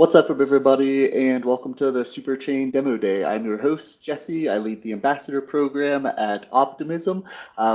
What's up, everybody, and welcome to the Superchain Demo Day. I'm your host, Jesse. I lead the Ambassador Program at Optimism.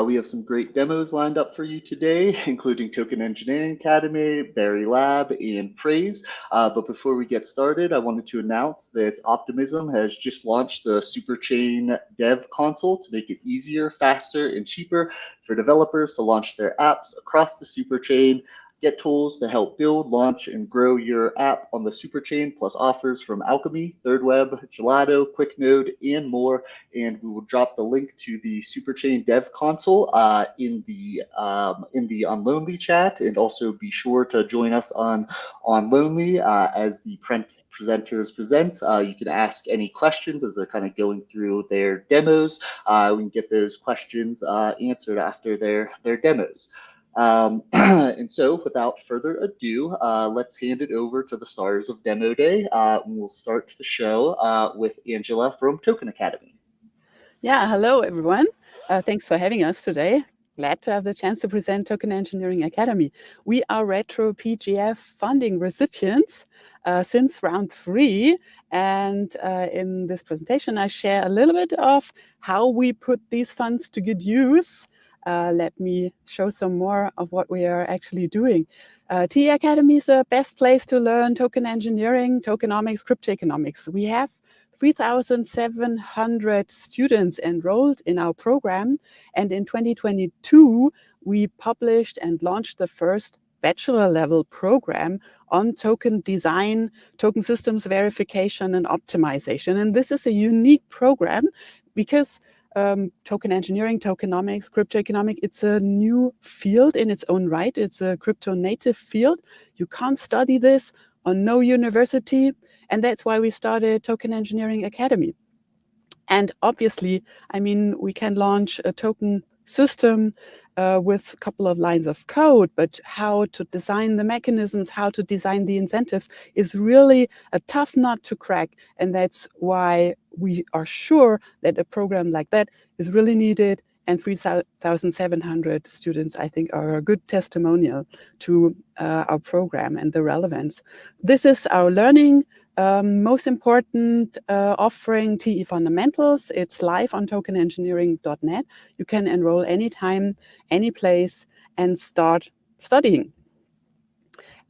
We have some great demos lined up for you today, including Token Engineering Academy, Berry Lab, and Praise. But before we get started, I wanted to announce that Optimism has just launched the Superchain Dev Console to make it easier, faster, and cheaper for developers to launch their apps across the Superchain. Get tools to help build, launch, and grow your app on the Superchain, plus offers from Alchemy, ThirdWeb, Gelato, QuickNode, and more. And we will drop the link to the Superchain Dev Console in the on Lonely chat, and also be sure to join us on Lonely as the presenters present. You can ask any questions as they're kind of going through their demos. We can get those questions answered after their demos. And so, without further ado, let's hand it over to the stars of Demo Day. And we'll start the show with Angela from Token Academy. Yeah, hello everyone. Thanks for having us today. Glad to have the chance to present Token Engineering Academy. We are retro PGF funding recipients since round 3. And in this presentation, I share a little bit of how we put these funds to good use. Let me show some more of what we are actually doing. TE Academy is the best place to learn token engineering, tokenomics, cryptoeconomics. We have 3,700 students enrolled in our program. And in 2022, we published and launched the first bachelor level program on token design, token systems verification, and optimization. And this is a unique program because token engineering, tokenomics, cryptoeconomics, it's a new field in its own right. It's a crypto native field. You can't study this on no university, and that's why we started Token Engineering Academy. And obviously, I mean, we can launch a token system with a couple of lines of code, but how to design the mechanisms, how to design the incentives is really a tough nut to crack. And that's why we are sure that a program like that is really needed. And 3,700 students, I think, are a good testimonial to our program and the relevance. This is our learning most important offering, TE Fundamentals. It's live on tokenengineering.net. You can enroll anytime, any place, and start studying.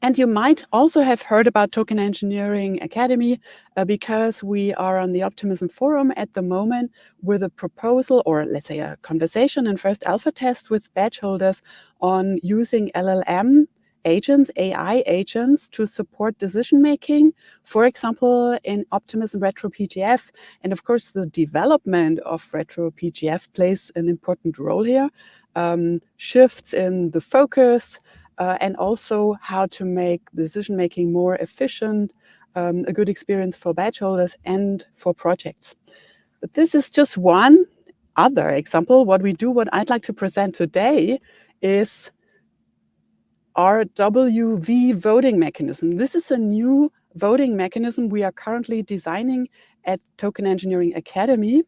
And you might also have heard about Token Engineering Academy because we are on the Optimism Forum at the moment with a proposal, or let's say a conversation and first alpha tests with badge holders on using LLM agents, AI agents, to support decision-making, for example, in Optimism Retro PGF. And of course, the development of Retro PGF plays an important role here. Shifts in the focus, and also how to make decision-making more efficient, a good experience for badge holders and for projects. But this is just one other example. What I'd like to present today is our WV voting mechanism. This is a new voting mechanism we are currently designing at Token Engineering Academy.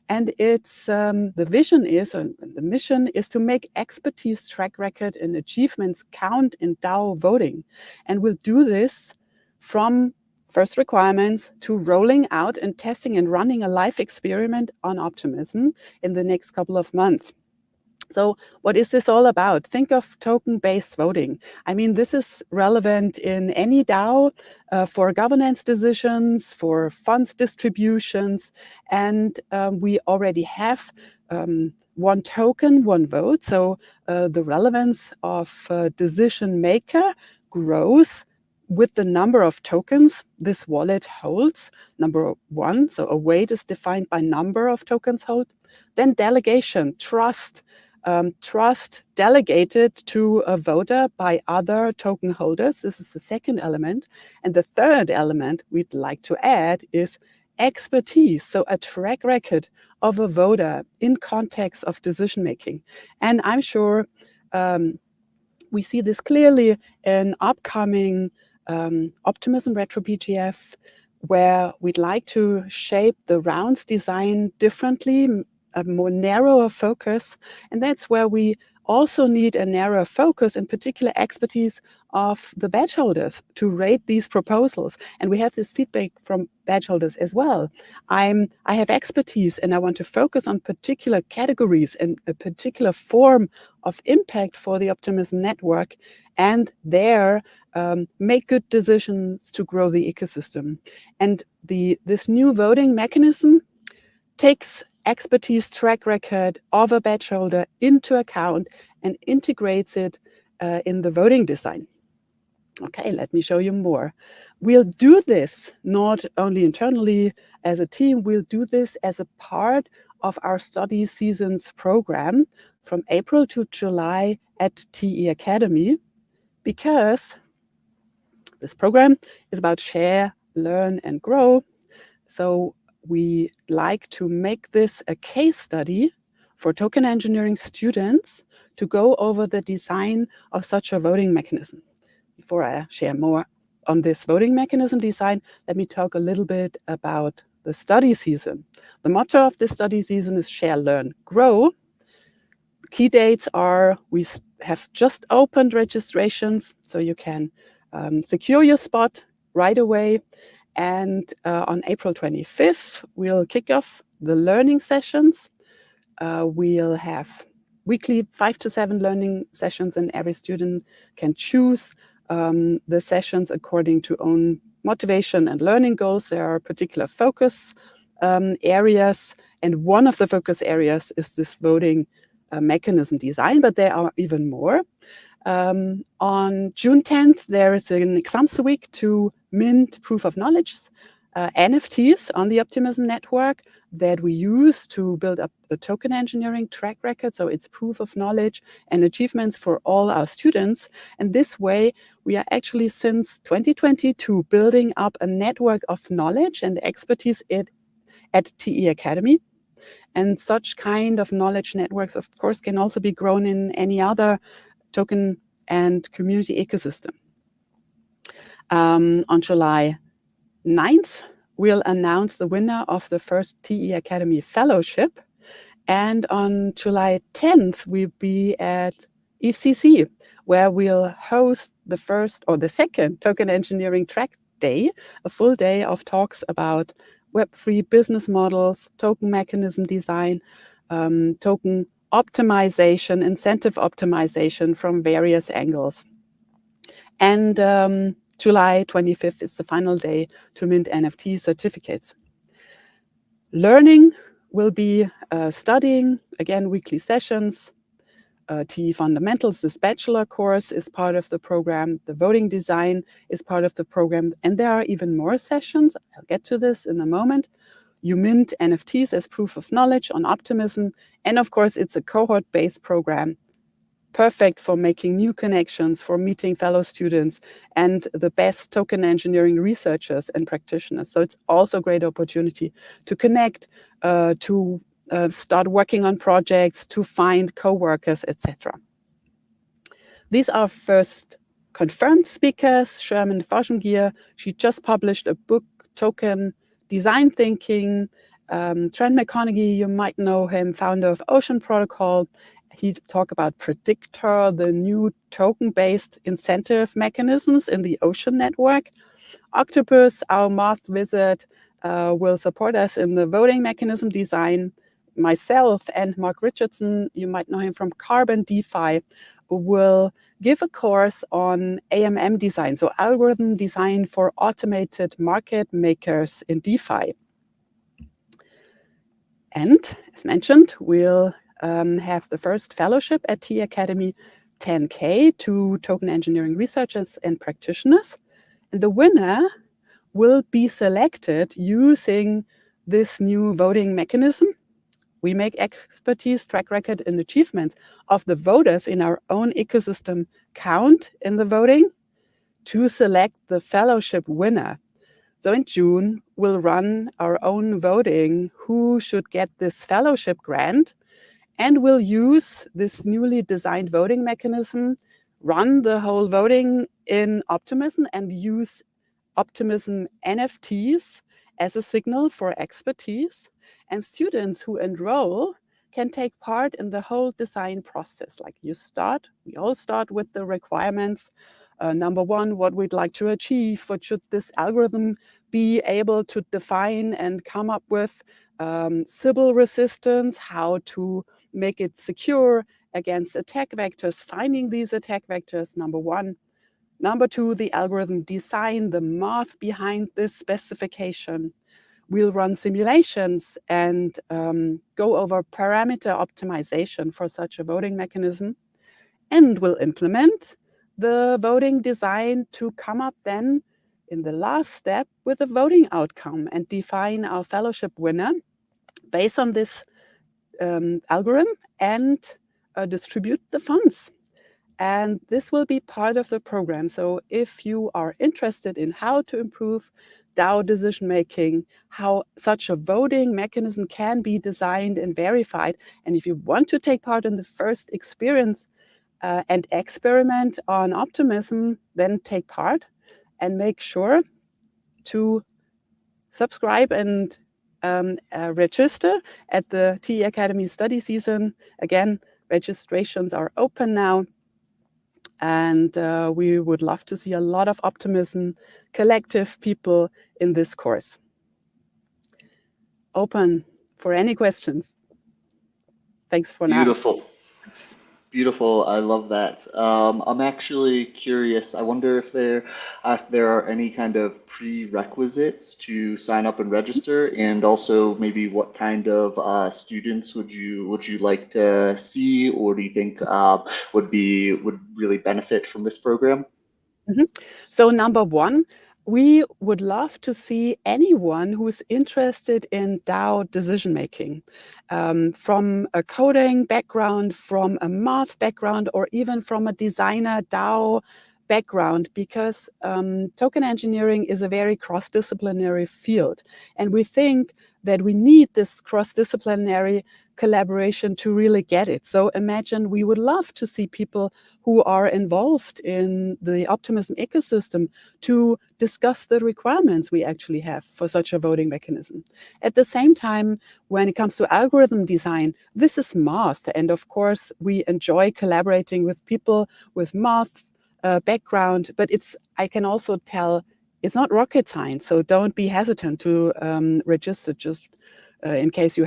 And it's the vision is, and the mission is to make expertise, track record, and achievements count in DAO voting. And we'll do this from first requirements to rolling out and testing and running a live experiment on Optimism in the next couple of months. So what is this all about? Think of token-based voting. I mean, this is relevant in any DAO for governance decisions, for funds distributions, and we already have one token, one vote. So the relevance of decision maker grows with the number of tokens this wallet holds, number one. So a weight is defined by number of tokens held. Then delegation, trust. Trust delegated to a voter by other token holders. This is the second element. And the third element we'd like to add is expertise, so a track record of a voter in context of decision making. And I'm sure we see this clearly in upcoming Optimism Retro PGF, where we'd like to shape the rounds design differently, a more narrower focus. And that's where we also need a narrow focus and particular expertise of the badge holders to rate these proposals. And we have this feedback from badge holders as well. I have expertise and I want to focus on particular categories and a particular form of impact for the Optimism network, and there make good decisions to grow the ecosystem. And this new voting mechanism takes expertise track record of a badge holder into account and integrates it in the voting design. Okay, let me show you more. We'll do this not only internally as a team, we'll do this as a part of our study seasons program from April to July at TE Academy, because this program is about share, learn, and grow. So we like to make this a case study for token engineering students to go over the design of such a voting mechanism. Before I share more on this voting mechanism design, let me talk a little bit about the study season. The motto of the study season is share, learn, grow. Key dates are, we have just opened registrations, so you can secure your spot right away. And on April 25th, we'll kick off the learning sessions. We'll have weekly 5 to 7 learning sessions, and every student can choose the sessions according to own motivation and learning goals. There are particular focus areas, and one of the focus areas is this voting mechanism design, but there are even more. On June 10th, there is an exams week to mint proof of knowledge NFTs on the Optimism network that we use to build up the token engineering track record. So it's proof of knowledge and achievements for all our students. And this way, we are actually since 2022 building up a network of knowledge and expertise at TE Academy. And such kind of knowledge networks, of course, can also be grown in any other token and community ecosystem. On July 9th, we'll announce the winner of the first TE Academy Fellowship. And on July 10th, we'll be at EFCC, where we'll host the first or the second token engineering track day, a full day of talks about Web3 business models, token mechanism design, token optimization, incentive optimization from various angles. And July 25th is the final day to mint NFT certificates. Learning will be studying, again, weekly sessions. TE Fundamentals, this bachelor course, is part of the program. The voting design is part of the program. And there are even more sessions. I'll get to this in a moment. You mint NFTs as proof of knowledge on Optimism. And of course, it's a cohort-based program, perfect for making new connections, for meeting fellow students and the best token engineering researchers and practitioners. So it's also a great opportunity to connect, to start working on projects, to find co-workers, etc. These are first confirmed speakers. Sherman Forschengier, she just published a book, Token Design Thinking. Trent McConaughey, you might know him, founder of Ocean Protocol. He talked about Predictor, the new token-based incentive mechanisms in the Ocean network. Octopus, our math wizard, will support us in the voting mechanism design. Myself and Mark Richardson, you might know him from Carbon DeFi, will give a course on AMM design, so algorithm design for automated market makers in DeFi. And as mentioned, we'll have the first fellowship at TE Academy, 10K to token engineering researchers and practitioners. And the winner will be selected using this new voting mechanism. We make expertise, track record, and achievements of the voters in our own ecosystem count in the voting to select the fellowship winner. So in June, we'll run our own voting, who should get this fellowship grant, and we'll use this newly designed voting mechanism, run the whole voting in Optimism, and use Optimism NFTs as a signal for expertise. And students who enroll can take part in the whole design process. Like we all start with the requirements. Number one, what we'd like to achieve, what should this algorithm be able to define and come up with, Sybil resistance, how to make it secure against attack vectors, finding these attack vectors, number one. Number two, the algorithm design, the math behind this specification. We'll run simulations and go over parameter optimization for such a voting mechanism. And we'll implement the voting design to come up then in the last step with a voting outcome and define our fellowship winner based on this algorithm and distribute the funds. And this will be part of the program. So if you are interested in how to improve DAO decision making, how such a voting mechanism can be designed and verified, and if you want to take part in the first experience and experiment on optimism, then take part and make sure to subscribe and register at the TE Academy study season. Again, registrations are open now. And we would love to see a lot of optimism, collective people in this course. Open for any questions. Thanks for now. Beautiful. Beautiful. I love that. I'm actually curious. I wonder if there are any kind of prerequisites to sign up and register, and also maybe what kind of students would you like to see, or do you think would really benefit from this program? So number one, we would love to see anyone who is interested in DAO decision making, from a coding background, from a math background, or even from a designer DAO background, because token engineering is a very cross-disciplinary field. And we think that we need this cross-disciplinary collaboration to really get it. So imagine we would love to see people who are involved in the optimism ecosystem to discuss the requirements we actually have for such a voting mechanism. At the same time, when it comes to algorithm design, this is math. And of course, we enjoy collaborating with people with math background, but I can also tell it's not rocket science. So don't be hesitant to register just in case you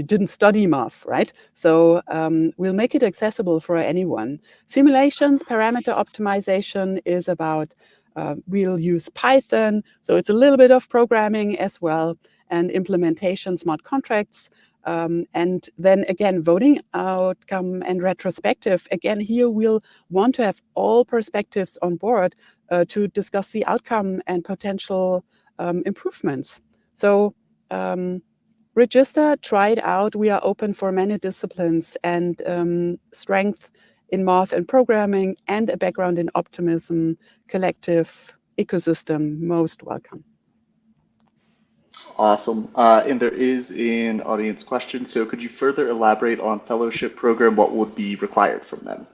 didn't study math, right? So we'll make it accessible for anyone. Simulations, parameter optimization is about, we'll use Python. So it's a little bit of programming as well, and implementation, smart contracts. And then again, voting outcome and retrospective. Again, here we'll want to have all perspectives on board to discuss the outcome and potential improvements. So register, try it out. We are open for many disciplines, and strength in math and programming and a background in optimism, collective, ecosystem, most welcome. Awesome. And there is an audience question. So could you further elaborate on fellowship program? What would be required from them?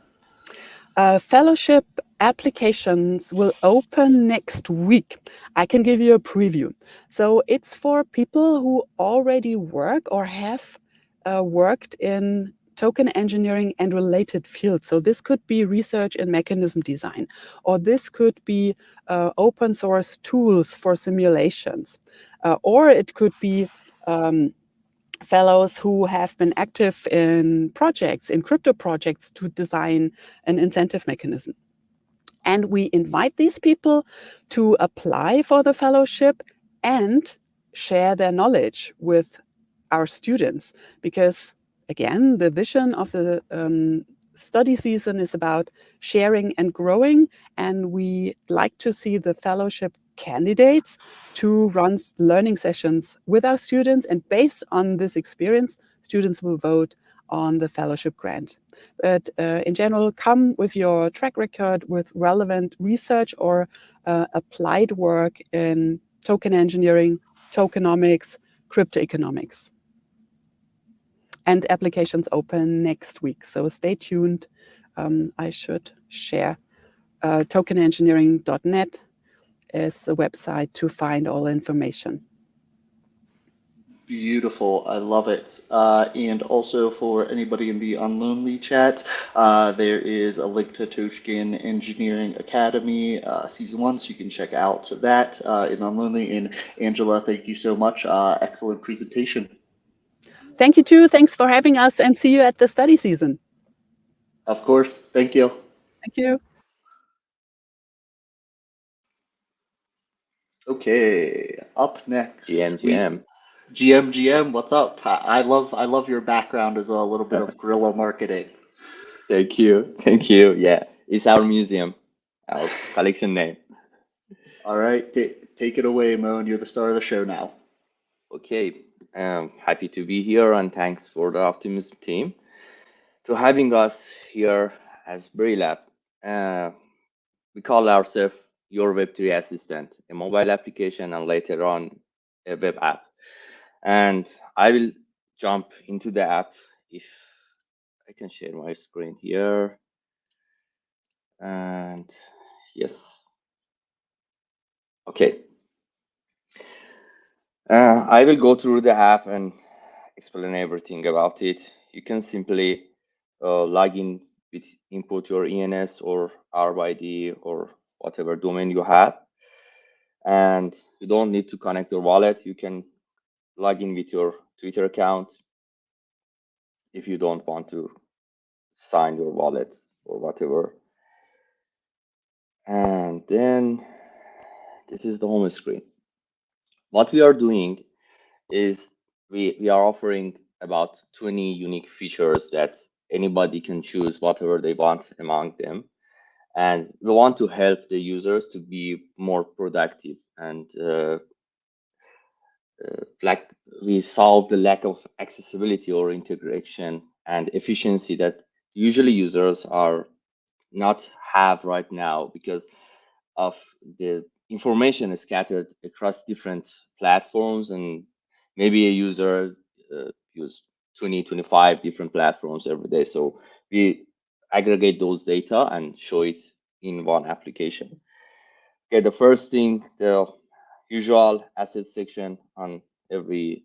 Fellowship applications will open next week. I can give you a preview. So it's for people who already work or have worked in token engineering and related fields. So this could be research and mechanism design, or this could be open source tools for simulations, or it could be fellows who have been active in projects, in crypto projects, to design an incentive mechanism. And we invite these people to apply for the fellowship and share their knowledge with our students, because again, the vision of the study season is about sharing and growing, and we like to see the fellowship candidates to run learning sessions with our students, and based on this experience, students will vote on the fellowship grant. But in general, come with your track record with relevant research or applied work in token engineering, tokenomics, crypto economics. And applications open next week, so stay tuned. I should share tokenengineering.net as a website to find all information. Beautiful. I love it. And also for anybody in the Unlonely chat, there is a link to Toshkin Engineering Academy Season 1, so you can check out that in Unlonely. And Angela, thank you so much. Excellent presentation. Thank you too. Thanks for having us, and see you at the study season. Of course. Thank you. Thank you. Okay, up next, GM. GM, what's up? I love your background as well, a little bit of guerrilla marketing. Thank you. Thank you. Yeah, it's our museum, our collection name. All right, take it away, Moan. You're the star of the show now. Okay, happy to be here and thanks for the Optimism team to having us here as Brilab. Uh, we call ourselves your Web3 assistant, a mobile application and later on a web app. And I will jump into the app if I can share my screen here. And yes, okay. I will go through the app and explain everything about it. You can simply log in with input your ENS or RYD or whatever domain you have. And you don't need to connect your wallet. You can log in with your Twitter account if you don't want to sign your wallet or whatever. And then this is the home screen. What we are doing is we are offering about 20 unique features that anybody can choose whatever they want among them. And we want to help the users to be more productive and like we solve the lack of accessibility or integration and efficiency that usually users are not have right now because of the information is scattered across different platforms, and maybe a user use 20 25 different platforms every day, so we aggregate those data and show it in one application. Okay, the first thing, the usual asset section on every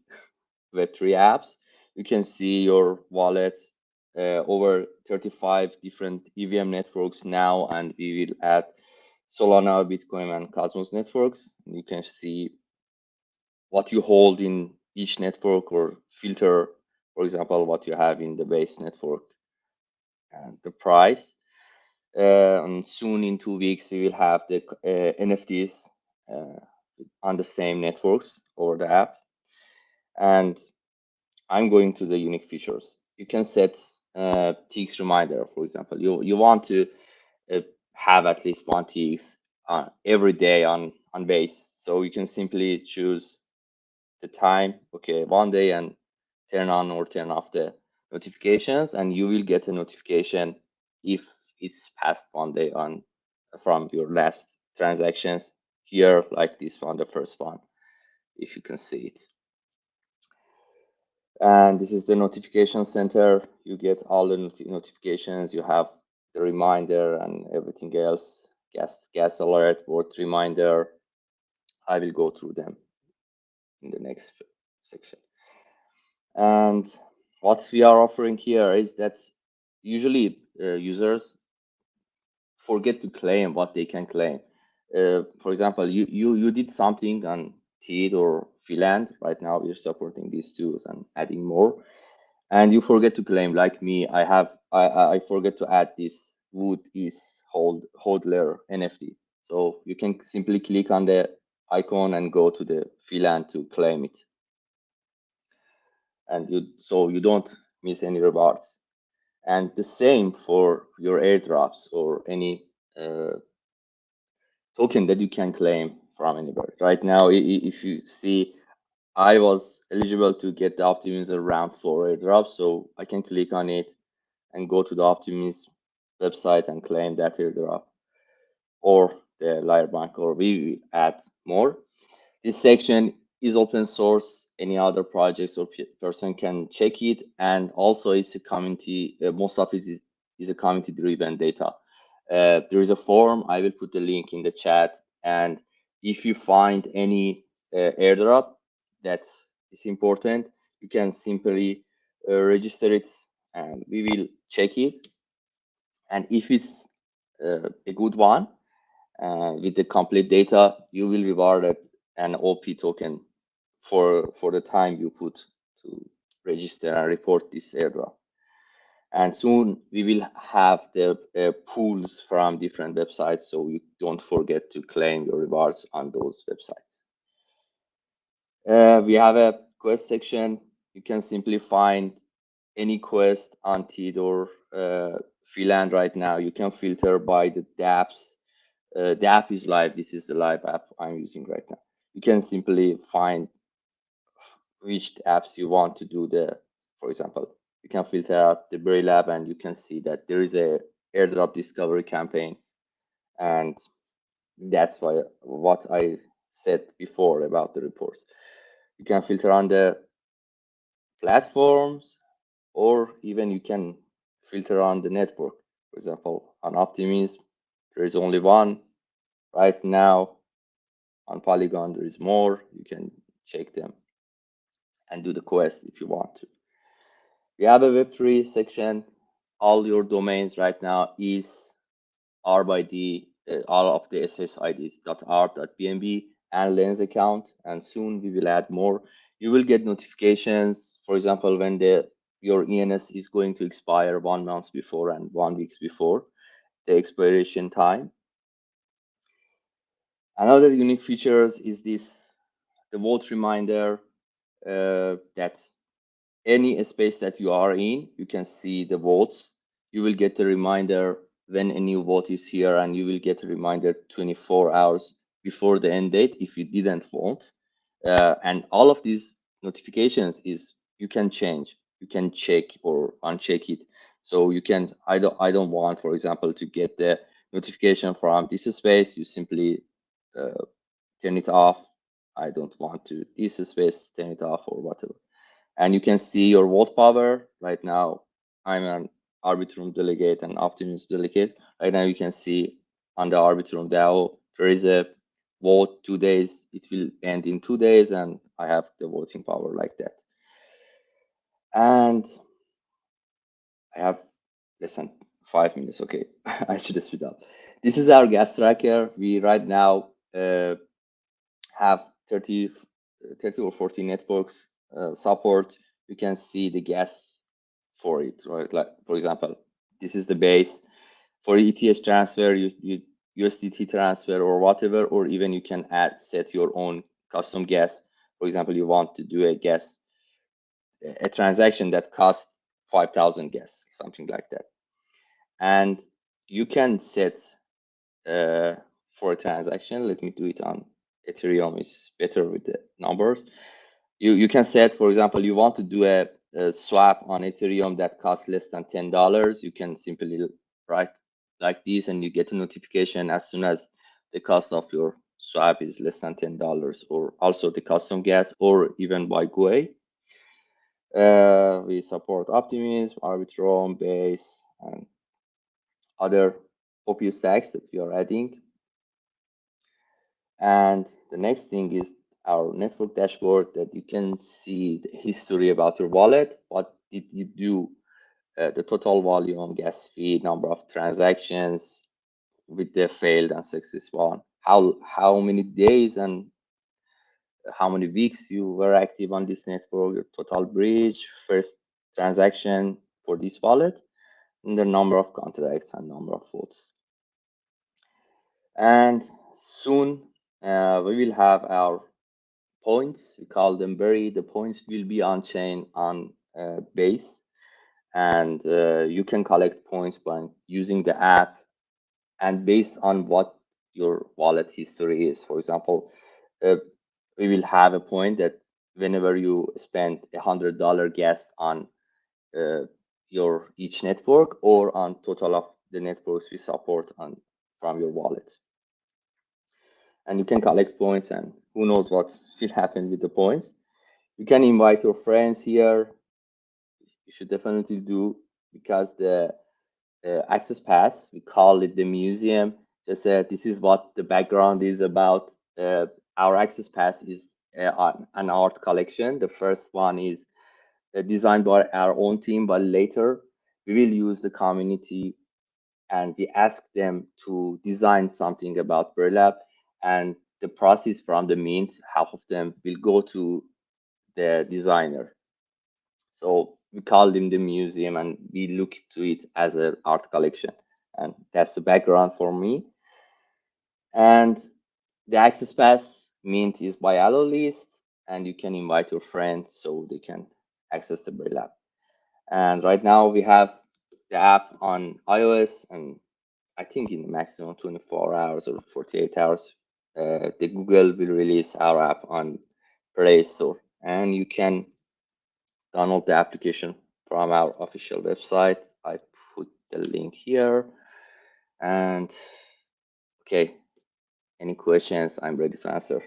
Web3 apps. You can see your wallet, over 35 different EVM networks now, and we will add Solana, Bitcoin, and Cosmos networks. You can see what you hold in each network or filter, for example, what you have in the base network and the price. And soon in 2 weeks, we will have the NFTs on the same networks over the app. And I'm going to the unique features. You can set TX reminder, for example. You want to have at least one TX every day on base. So you can simply choose the time, okay, one day, and turn on or turn off the notifications, and you will get a notification if it's past one day on from your last transactions here, like this one, the first one, if you can see it. And this is the notification center. You get all the notifications. You have the reminder and everything else. Gas alert, worth reminder. I will go through them in the next section. And what we are offering here is that usually users forget to claim what they can claim. For example, you did something on TEED or Philand. Right now, we're supporting these tools and adding more. And you forget to claim, like me, I forget to add this wood is hodler NFT. So you can simply click on the icon and go to the Philand to claim it. And so you don't miss any rewards. And the same for your airdrops or any token that you can claim from anywhere. Right now, if you see, I was eligible to get the Optimism round 4 airdrop, so I can click on it and go to the Optimism website and claim that airdrop, or the Lyre Bank, or we add more. This section is open source. Any other projects or person can check it, and also it's a community. Most of it is a community-driven data. There is a forum. I will put the link in the chat, and if you find any airdrop that is important, you can simply register it and we will check it. And if it's a good one with the complete data, you will reward an OP token for the time you put to register and report this airdrop. And soon we will have the pools from different websites, so you don't forget to claim your rewards on those websites. We have a quest section. You can simply find any quest on TID or Freeland right now. You can filter by the dApps. The app is live. This is the live app I'm using right now. You can simply find which apps you want to do for example, you can filter out the Berry Lab and you can see that there is a airdrop discovery campaign. And that's what I said before about the reports. You can filter on the platforms, or even you can filter on the network. For example, on Optimism, there is only one right now. On Polygon, there is more. You can check them and do the quest if you want to. We have a Web3 section. All your domains right now is R by D, all of the SSIDs .art, .bnb, and Lens account, and soon we will add more. You will get notifications, for example, when your ENS is going to expire 1 month before and 1 week before the expiration time. Another unique features is the vote reminder, that any space that you are in, you can see the votes. You will get a reminder when a new vote is here, and you will get a reminder 24 hours before the end date if you didn't vote. And all of these notifications you can change, you can check or uncheck it. So you can, I don't want, for example, to get the notification from this space. You simply turn it off. I don't want to this space, turn it off or whatever. And you can see your vote power. Right now, I'm an Arbitrum delegate and Optimism delegate. Right now, you can see on the Arbitrum DAO, there is a vote 2 days. It will end in 2 days, and I have the voting power like that. And I have less than 5 minutes. Okay, I should speed up. This is our gas tracker. We right now have 30 or 40 networks support. You can see the gas for it, right? Like, for example, this is the base. For ETH transfer, you USDT transfer or whatever, or even you can set your own custom gas. For example, you want to do a transaction that costs 5,000 gas, something like that. And you can set for a transaction. Let me do it on Ethereum. It's better with the numbers. You can set, for example, you want to do a swap on Ethereum that costs less than $10. You can simply write like this, and you get a notification as soon as the cost of your swap is less than $10, or also the custom gas, or even by GUI. We support Optimism, Arbitrum, Base, and other OP stacks that we are adding. And the next thing is our network dashboard, that you can see the history about your wallet. What did you do? The total volume, gas fee, number of transactions with the failed and successful one. How many days and how many weeks you were active on this network, your total bridge, first transaction for this wallet, and the number of contracts and number of votes. And soon we will have our points. We call them Berry. The points will be on chain on Base, and you can collect points by using the app, and based on what your wallet history is. For example, we will have a point that whenever you spend $100 gas on your each network, or on total of the networks we support from your wallet. And you can collect points, and who knows what will happen with the points. You can invite your friends here. You should definitely do, because the access pass, we call it the museum. Just this is what the background is about. Our access pass is an art collection. The first one is designed by our own team, but later we will use the community and we ask them to design something about burlap, and the process from the mint, half of them will go to the designer. So we call them the museum and we look to it as an art collection. And that's the background for me. And the access pass mint is by allo list, and you can invite your friends so they can access the Braille app. And right now we have the app on iOS, and I think in the maximum 24 hours or 48 hours, the Google will release our app on Play Store, and you can download the application from our official website. I put the link here. And okay, any questions? I'm ready to answer.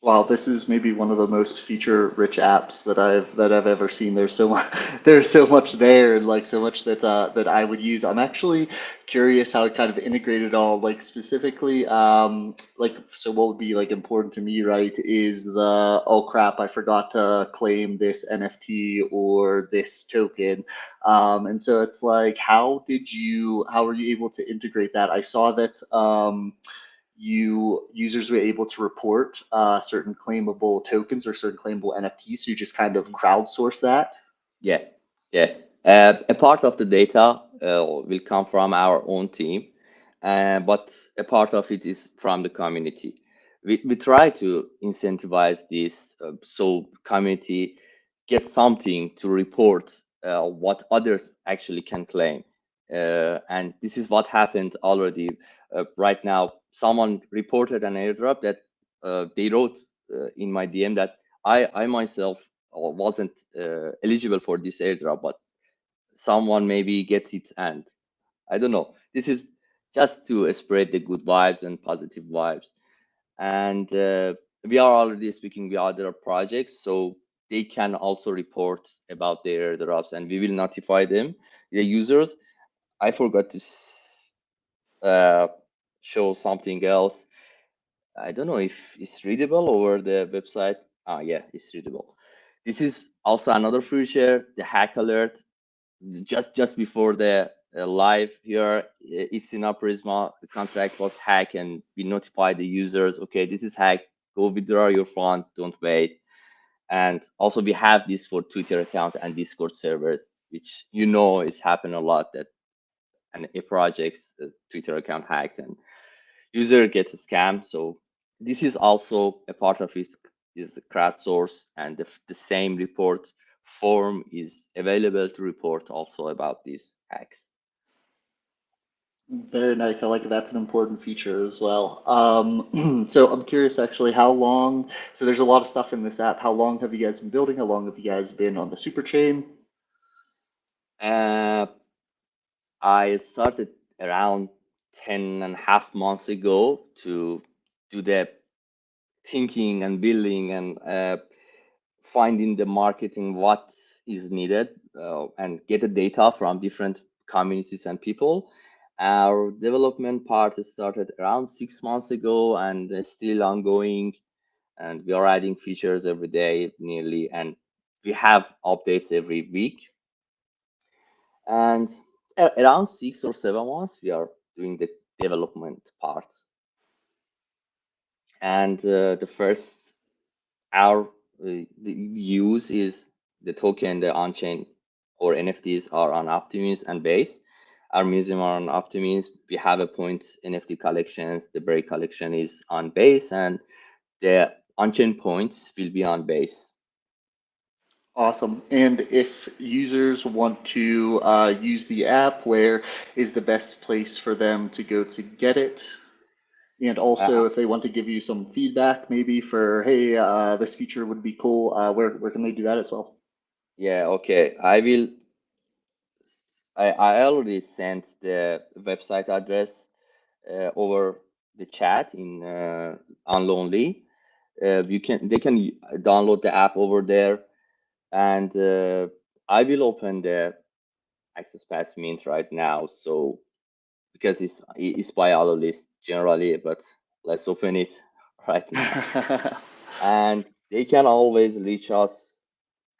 Wow, this is maybe one of the most feature-rich apps that I've ever seen. There's so much there's so much there, and like so much that I would use. I'm actually curious how it kind of integrated all, like specifically, like so what would be like important to me, right, is the oh crap, I forgot to claim this NFT or this token. And so it's like, how were you able to integrate that? I saw that users were able to report certain claimable tokens or certain claimable NFTs. So you just kind of crowdsource that. Yeah, yeah. A part of the data will come from our own team, but a part of it is from the community. We try to incentivize this so community get something to report what others actually can claim. And this is what happened already. Right now, someone reported an airdrop that they wrote in my DM that I myself wasn't eligible for this airdrop, but someone maybe gets it, and I don't know. This is just to spread the good vibes and positive vibes. And we are already speaking with other projects, so they can also report about their airdrops, and we will notify them, the users. I forgot to uh, show something else. I don't know if it's readable over the website. Ah, yeah, it's readable. This is also another feature, the hack alert. Just before the live here, it's in our Prisma, the contract was hacked, and we notify the users, okay, this is hacked, go withdraw your fund, don't wait. And also we have this for Twitter account and Discord servers, which is happened a lot, that a project's Twitter account hacked and user gets a scam. So this is also a part of it, is the crowdsource, and the same report form is available to report also about these hacks. Very nice. I like that. That's an important feature as well. So I'm curious actually how long, so there's a lot of stuff in this app. How long have you guys been building? How long have you guys been on the Superchain? Uh, I started around 10 and a half months ago to do the thinking and building and finding the marketing, what is needed, and get the data from different communities and people. Our development part started around 6 months ago and is still ongoing, and we are adding features every day nearly, and we have updates every week. And around 6 or 7 months we are doing the development part. And the first our the use is the token, the on-chain or NFTs are on Optimism and Base. Our museum are on Optimism. We have a point NFT collections. The Break collection is on Base, and the on-chain points will be on Base. Awesome. And if users want to use the app, where is the best place for them to go to get it? And also, if they want to give you some feedback, maybe for, hey, this feature would be cool, where can they do that as well? Yeah, okay. I already sent the website address over the chat in on Lonely. They can download the app over there, and I will open the Access Pass Mint right now. So because it's by our list generally, but let's open it right now. And they can always reach us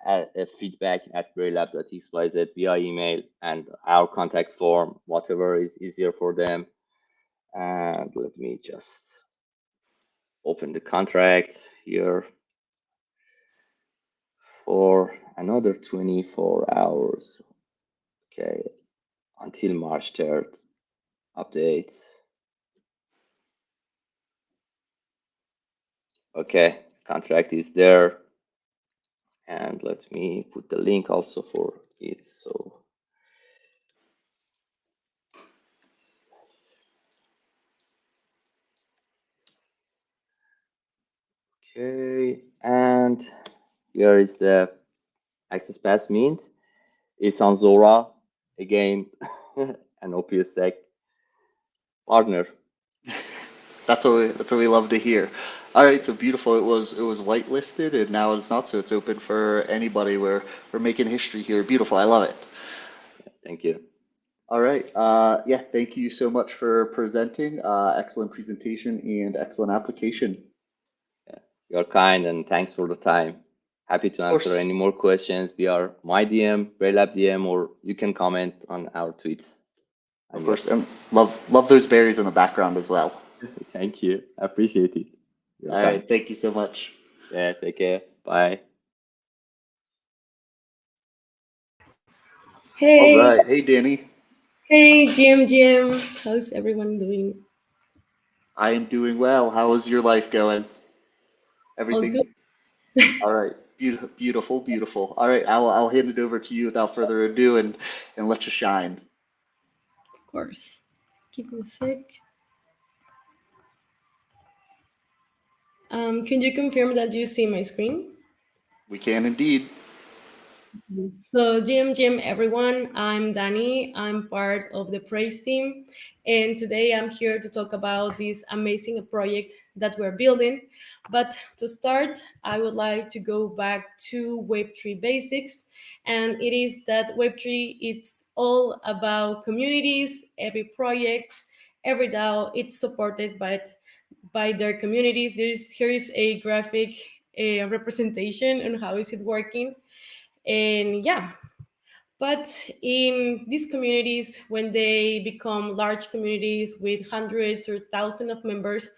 at feedback at braillab.xyz via email and our contact form, whatever is easier for them. And let me just open the contract here for another 24 hours. Okay, until March 3rd. Updates. Okay, contract is there. And let me put the link also for it. So, okay, and here is the access pass mint. It's on Zora again, an OPSec partner. That's what we love to hear. All right, so beautiful. It was whitelisted and now it's not, so it's open for anybody. We're making history here. Beautiful. I love it. Thank you. All right. Yeah, thank you so much for presenting. Excellent presentation and excellent application. Yeah, you're kind and thanks for the time. Happy to Of answer course. any more questions via my DM, Braillab DM, or you can comment on our tweets. Of I'm course. yours. And love those berries in the background as well. Thank you. Appreciate it. You're All kind. right. Thank you so much. Yeah, take care. Bye. All Hey, right. Hey, Danny. hey, Jim. How's everyone doing? I am doing well. How is your life going? All good? Everything. All right. Beautiful, beautiful, beautiful. All right. I'll hand it over to you without further ado and let you shine. Of course. Just give me a sec. Can you confirm that you see my screen? We can indeed. So, Jim, everyone, I'm Danny. I'm part of the Praise team. And today I'm here to talk about this amazing project that we're building. But to start, I would like to go back to Web3 basics. And it is that Web3, it's all about communities, every project, every DAO, it's supported by their communities. Here is a graphic representation on how is it working. And yeah, but in these communities, when they become large communities with hundreds or thousands of members,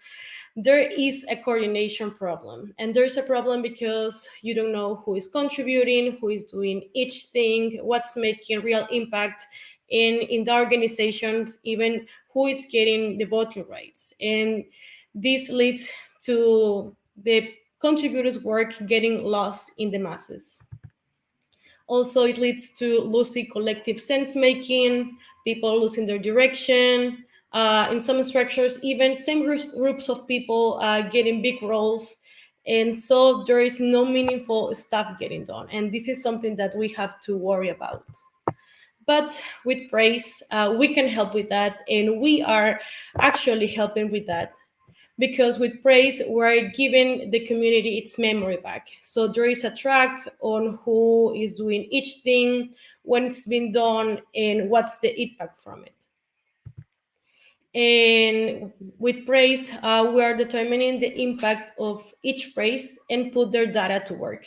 there is a coordination problem. And there's a problem because you don't know who is contributing, who is doing each thing, what's making real impact in the organizations, even who is getting the voting rights. And this leads to the contributors' work getting lost in the masses. Also, it leads to losing collective sense making, people losing their direction. In some structures, even same groups of people getting big roles. And so there is no meaningful stuff getting done. And this is something that we have to worry about. But with Praise, we can help with that. And we are actually helping with that because with Praise, we're giving the community its memory back. So there is a track on who is doing each thing, when it's been done, and what's the impact from it. And with Praise, we are determining the impact of each Praise and put their data to work.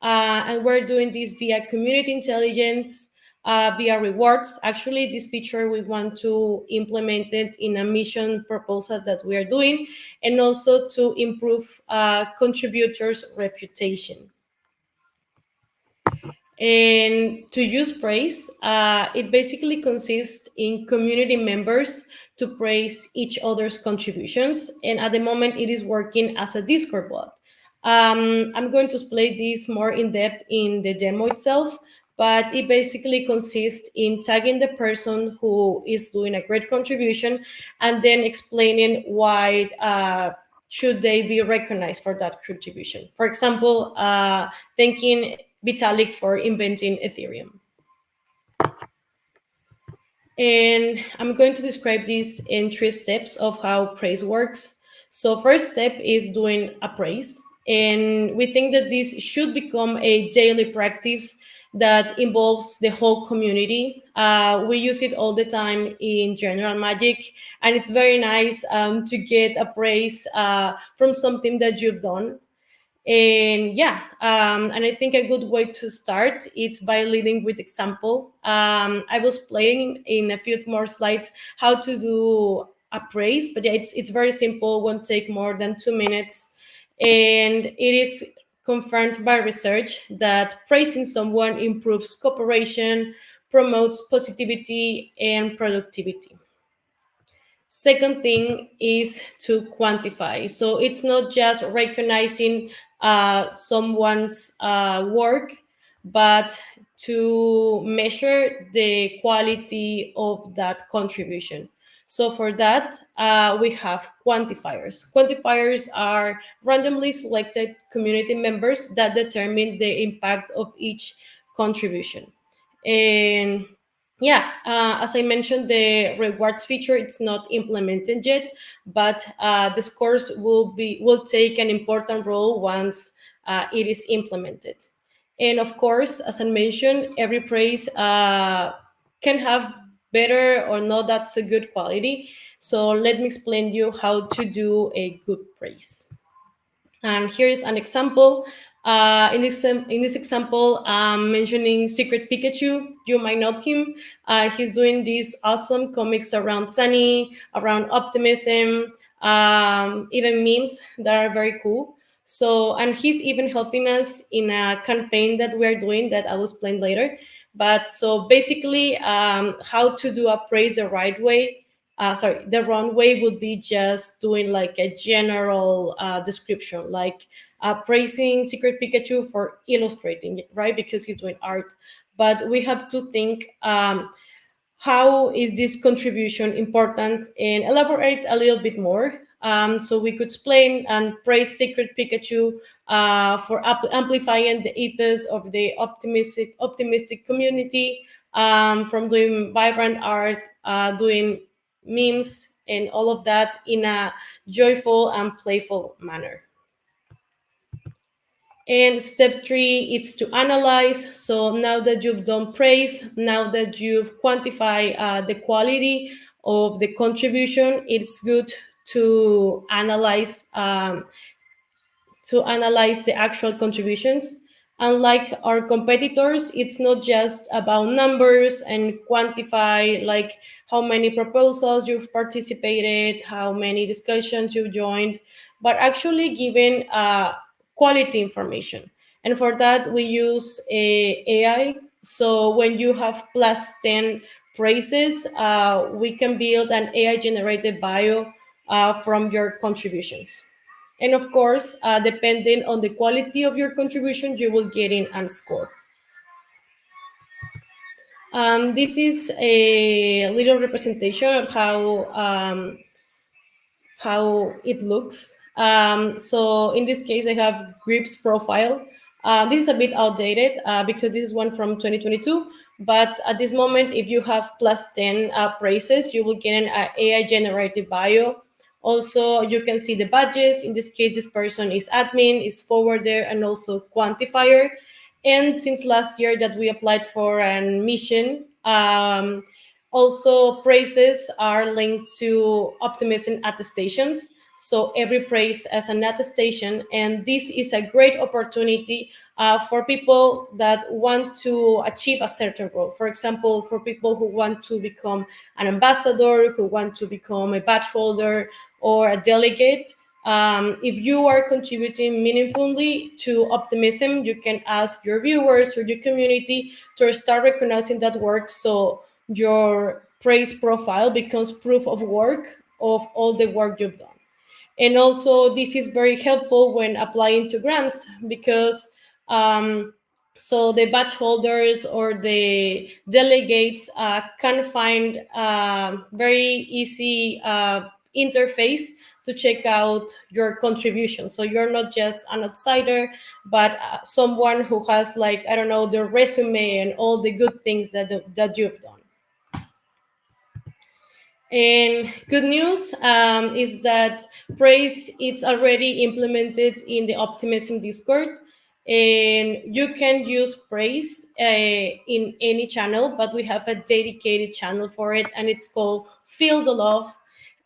And we're doing this via community intelligence, via rewards. Actually, this feature we want to implement it in a mission proposal that we are doing, and also to improve contributors' reputation. And to use Praise, it basically consists in community members to praise each other's contributions. And at the moment, it is working as a Discord bot. I'm going to explain this more in depth in the demo itself, but it basically consists in tagging the person who is doing a great contribution and then explaining why should they be recognized for that contribution. For example, thanking Vitalik for inventing Ethereum. And I'm going to describe this in 3 steps of how praise works. So first step is doing a praise. And we think that this should become a daily practice that involves the whole community. We use it all the time in General Magic, and it's very nice to get a praise from something that you've done. And yeah, and I think a good way to start is by leading with example. I was playing in a few more slides how to do a praise, but yeah, it's very simple, won't take more than 2 minutes. And it is confirmed by research that praising someone improves cooperation, promotes positivity and productivity. Second thing is to quantify. So it's not just recognizing someone's work, but to measure the quality of that contribution. So for that, we have quantifiers. Quantifiers are randomly selected community members that determine the impact of each contribution. And yeah, as I mentioned, the rewards feature it's not implemented yet, but the scores will take an important role once it is implemented. And of course, as I mentioned, every praise can have better or not that so good quality. So let me explain you how to do a good praise. And here is an example. In this example, I'm mentioning Secret Pikachu. You might know him. He's doing these awesome comics around Sunny, around optimism, even memes that are very cool. So, and he's even helping us in a campaign that we're doing that I will explain later. But so basically, how to do a praise the right way, the wrong way would be just doing like a general description, like praising Secret Pikachu for illustrating, right? Because he's doing art. But we have to think how is this contribution important and elaborate a little bit more. So we could explain and praise Secret Pikachu for amplifying the ethos of the optimistic community, from doing vibrant art, doing memes, and all of that in a joyful and playful manner. And step three is to analyze. So now that you've done praise, now that you've quantified the quality of the contribution, it's good to analyze the actual contributions. Unlike our competitors, it's not just about numbers and quantify like how many proposals you've participated, how many discussions you've joined, but actually giving quality information. And for that, we use AI. So when you have plus 10 praises, we can build an AI generated bio from your contributions. And of course, depending on the quality of your contribution, you will get in and score. This is a little representation of how it looks. So in this case, I have Grip's profile. This is a bit outdated because this is one from 2022. But at this moment, if you have plus 10 praises, you will get an AI generated bio. Also, you can see the badges. In this case, this person is admin, is forwarder, and also quantifier. And since last year that we applied for a mission, also praises are linked to optimism attestations. So every praise as an attestation, and this is a great opportunity for people that want to achieve a certain goal. For example, for people who want to become an ambassador, who want to become a badge holder or a delegate. If you are contributing meaningfully to optimism, you can ask your viewers or your community to start recognizing that work. So your praise profile becomes proof of work of all the work you've done. And also, this is very helpful when applying to grants because so the badge holders or the delegates can find very easy interface to check out your contribution. So you're not just an outsider, but someone who has, like, I don't know, their resume and all the good things that you've done. And good news is that praise it's already implemented in the Optimism Discord, and you can use praise in any channel, but we have a dedicated channel for it, and it's called Feel the Love.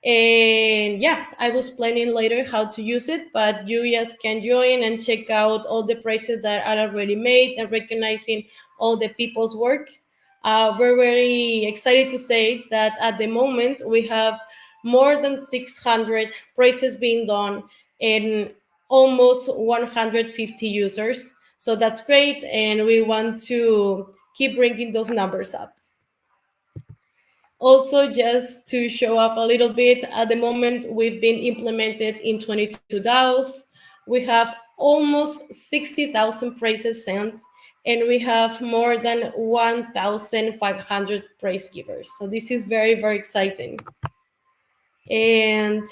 And yeah, I was planning later how to use it, but you just can join and check out all the prices that are already made and recognizing all the people's work. We're very excited to say that at the moment we have more than 600 prices being done and almost 150 users. So that's great, and we want to keep bringing those numbers up. Also, just to show up a little bit, at the moment we've been implemented in 22 DAOs. We have almost 60,000 praises sent, and we have more than 1,500 praise givers. So this is very, very exciting. And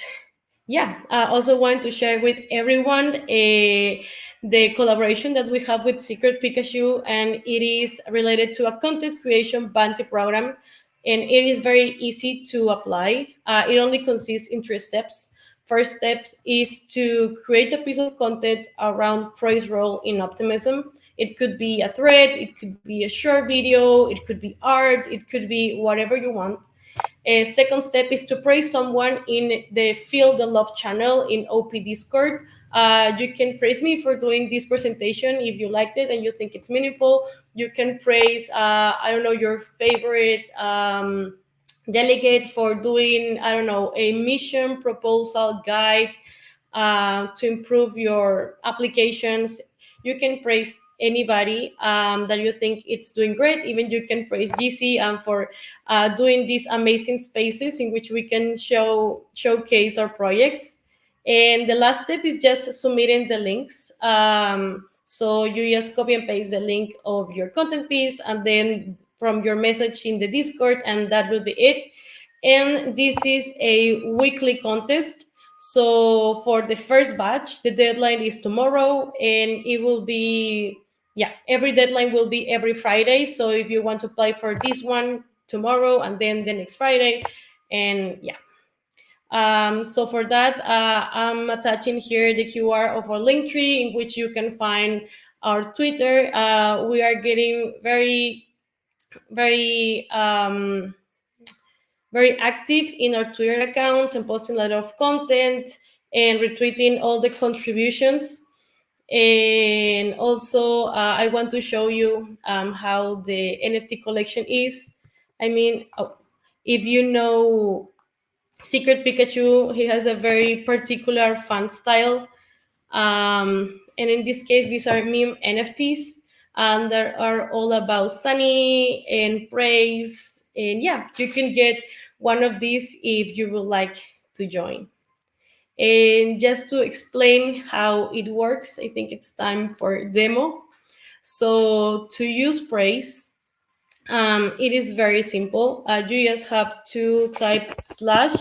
yeah, I also want to share with everyone the collaboration that we have with Secret Pikachu, and it is related to a content creation bounty program, and it is very easy to apply. It only consists in 3 steps. First steps is to create a piece of content around praise roll in Optimism. It could be a thread, it could be a short video, it could be art, it could be whatever you want. A second step is to praise someone in the Feel the Love channel in OP Discord. You can praise me for doing this presentation if you liked it and you think it's meaningful. You can praise, I don't know, your favorite delegate for doing, I don't know, a mission proposal guide to improve your applications. You can praise anybody that you think it's doing great. Even you can praise GC for doing these amazing spaces in which we can showcase our projects. And the last step is just submitting the links. So you just copy and paste the link of your content piece and then from your message in the Discord, and that will be it. And this is a weekly contest. So for the first batch, the deadline is tomorrow, and it will be, yeah, every deadline will be every Friday. So if you want to apply for this one tomorrow and then the next Friday, and yeah. So for that, I'm attaching here the QR of our link tree in which you can find our Twitter. We are getting very, very very active in our Twitter account and posting a lot of content and retweeting all the contributions. And also, I want to show you how the NFT collection is. I mean, if you know Secret Pikachu, he has a very particular font style. And in this case, these are meme NFTs, and they are all about Sunny and praise. And yeah, you can get one of these if you would like to join. And just to explain how it works, I think it's time for demo. So to use praise, it is very simple. You just have to type slash,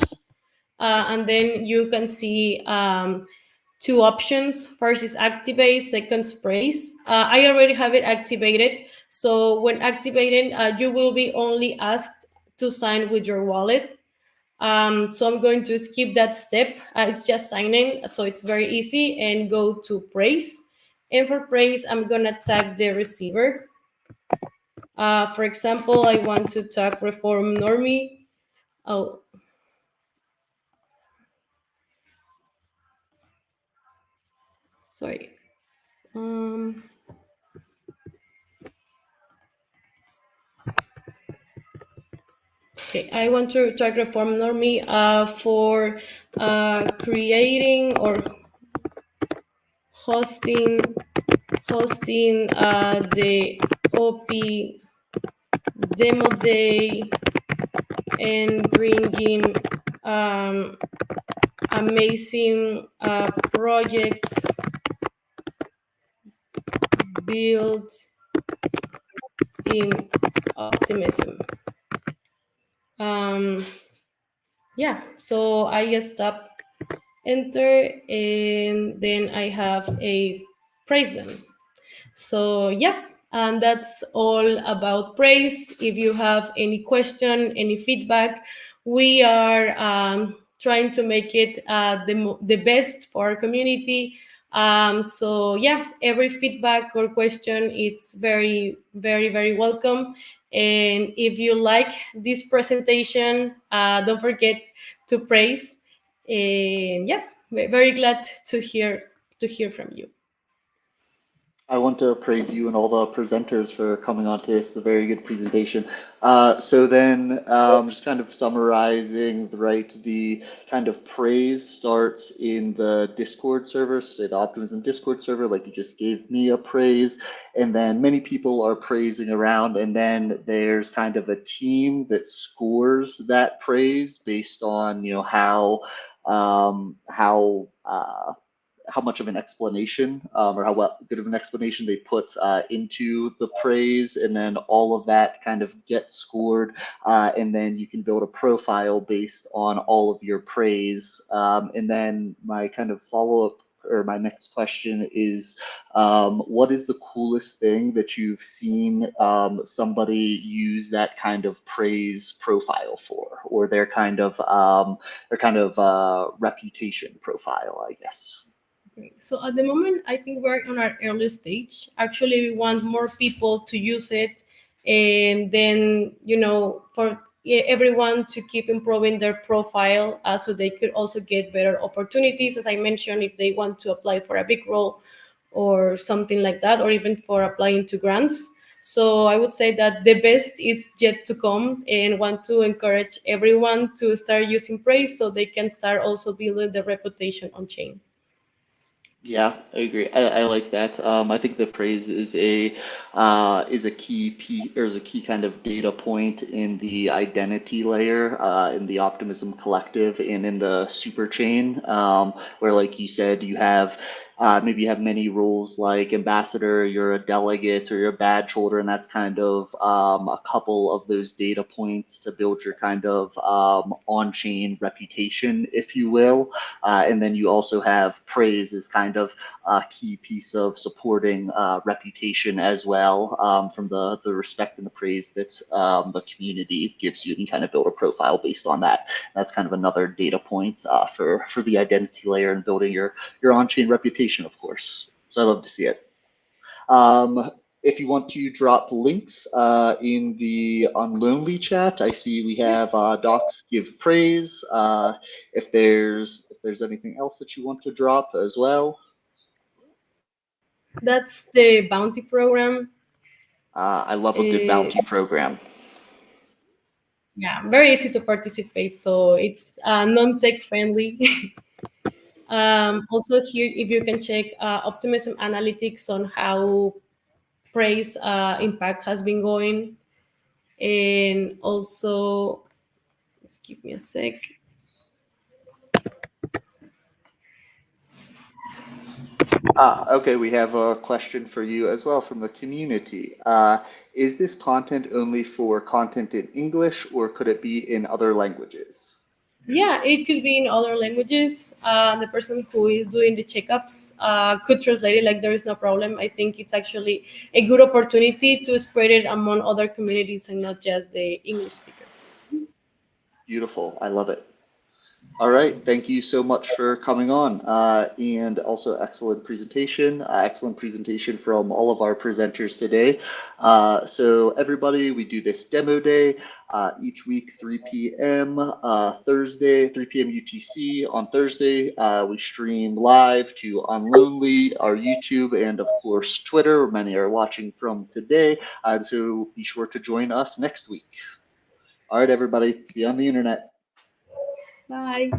and then you can see 2 options. First is activate, second is praise. I already have it activated. So when activated, you will be only asked to sign with your wallet. So I'm going to skip that step. It's just signing, so it's very easy, and go to praise. And for praise, I'm gonna tag the receiver. For example, I want to tag Reform Normie. Oh, sorry. Okay, I want to tag Reform Normie for creating or hosting the OP demo day and bringing amazing projects built in Optimism. Yeah, so I just stop enter, and then I have a praise them. So yeah, and that's all about praise. If you have any question, any feedback, we are trying to make it the best for our community. So yeah, every feedback or question, it's very, very, very welcome. And if you like this presentation, don't forget to praise. And yeah, very glad to hear from you. I want to praise you and all the presenters for coming on to this. It's a very good presentation. So then, just kind of summarizing, right, the kind of praise starts in the Discord server, say the Optimism Discord server, like you just gave me a praise, and then many people are praising around, and then there's kind of a team that scores that praise based on, you know, how much of an explanation or how good of an explanation they put into the praise, and then all of that kind of gets scored, and then you can build a profile based on all of your praise. And then my kind of follow-up or my next question is, what is the coolest thing that you've seen somebody use that kind of praise profile for, or their kind of reputation profile, I guess? Okay. So at the moment, I think we're on our early stage. Actually, we want more people to use it, and then for everyone to keep improving their profile, so they could also get better opportunities. As I mentioned, if they want to apply for a big role or something like that, or even for applying to grants. So I would say that the best is yet to come, and want to encourage everyone to start using praise so they can start also building their reputation on chain. Yeah, I agree. I like that. I think the praise is a key or is a key kind of data point in the identity layer, in the Optimism Collective, and in the Superchain, where, like you said, you have maybe you have many roles like ambassador, you're a delegate, or you're a badge holder, and that's kind of a couple of those data points to build your kind of on-chain reputation, if you will. And then you also have praise as kind of a key piece of supporting reputation as well, from the respect and the praise that the community gives you, and kind of build a profile based on that. That's kind of another data point for the identity layer and building your on-chain reputation, of course. So I love to see it. If you want to drop links in the Unlonely chat, I see we have Docs Give Praise. If there's anything else that you want to drop as well. That's the bounty program. I love a good Uh, bounty program. yeah, very easy to participate. So it's non-tech friendly. Also here, if you can check Optimism Analytics on how praise impact has been going, and also, just give me a sec. Okay, we have a question for you as well from the community. Is this content only for content in English, or could it be in other languages? Yeah, it could be in other languages. The person who is doing the checkups could translate it, like there is no problem. I think it's actually a good opportunity to spread it among other communities and not just the English speaker. Beautiful. I love it. All right, thank you so much for coming on, and also excellent presentation. Excellent presentation from all of our presenters today. So everybody, we do this demo day each week, 3 p.m. Thursday, 3 p.m. UTC on Thursday. We stream live to Unlonely, our YouTube, and of course Twitter, where many are watching from today. So be sure to join us next week. All right, everybody, see you on the internet. Bye.